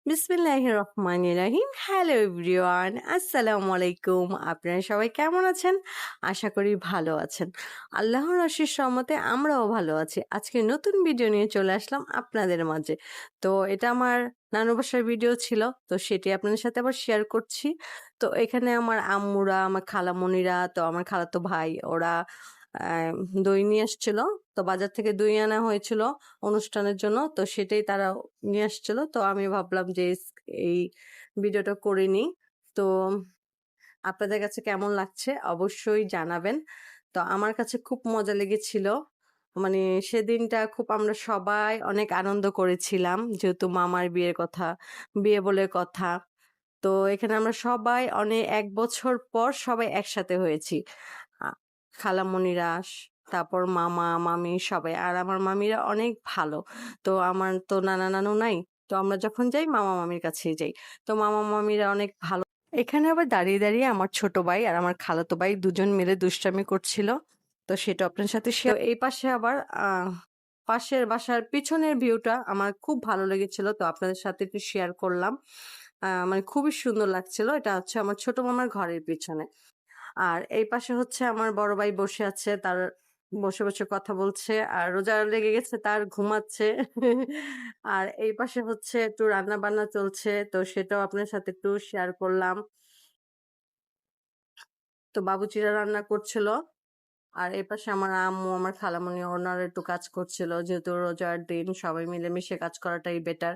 বিসমিল্লাহির রহমানির রহিম। Hello everyone, আসসালামু আলাইকুম। আপনারা সবাই কেমন আছেন? আশা করি ভালো আছেন। আল্লাহর অশেষ রহমতে আমরাও ভালো আছি। আজকে নতুন ভিডিও নিয়ে চলে আসলাম আপনাদের মাঝে। তো এটা আমার নানু বাসার ভিডিও ছিল, তো সেটি আপনাদের সাথে আবার শেয়ার করছি। তো এখানে আমার আম্মুরা, আমার খালামণিরা, তো আমার খালাতো ভাই ওরা আহ, দই নিয়ে আসছিল। তো বাজার থেকে দই আনা হয়েছিল অনুষ্ঠানের জন্য, তো সেটাই তারা নিয়ে আসছিল। তো আমি ভাবলাম যে এই ভিডিওটা করে নিই। তো আপনাদের কাছে কেমন লাগছে অবশ্যই জানাবেন। তো আমার কাছে খুব মজা লেগেছিল, মানে সেদিনটা খুব আমরা সবাই অনেক আনন্দ করেছিলাম, যেহেতু মামার বিয়ের কথা, বিয়ে বলে কথা। তো এখানে আমরা সবাই অনেক 1 বছর পর সবাই একসাথে হয়েছি। আ- খালামণিরা, তারপর মামা মামি সবাই। আর আমার মামিরা অনেক ভালো। তো আমার তো নানা নানু নাই, তো আমরা যখন যাই মামা মামির কাছেই যাই। তো মামা মামিরা অনেক ভালো। এখানে আবার দাঁড়িয়ে দাঁড়িয়ে আমার ছোট ভাই আর আমার খালাতো ভাই দুজন মিলে দুষ্টামি করছিল, তো সেটা আপনার সাথে শেয়ার। এই পাশে আবার পাশের বাসার পিছনের ভিউটা আমার খুব ভালো লেগেছিল, তো আপনাদের সাথে একটু শেয়ার করলাম। মানে খুবই সুন্দর লাগছিল। এটা হচ্ছে আমার ছোট মামার ঘরের পিছনে। আর এই পাশে হচ্ছে আমার বড় ভাই বসে আছে, তার বসে বসে কথা বলছে, আর রোজা লেগে গেছে তার, ঘুমাচ্ছে। আর এই পাশে হচ্ছে একটু রান্না বান্না চলছে, তো সেটাও আপনার সাথে একটু শেয়ার করলাম। তো বাবুচিরা রান্না করছিল, আর এই পাশে আমার আম্মু, আমার খালামণি ওনারা একটু কাজ করছিল, যেহেতু রোজার দিন সবাই মিলেমিশে কাজ করাটাই বেটার।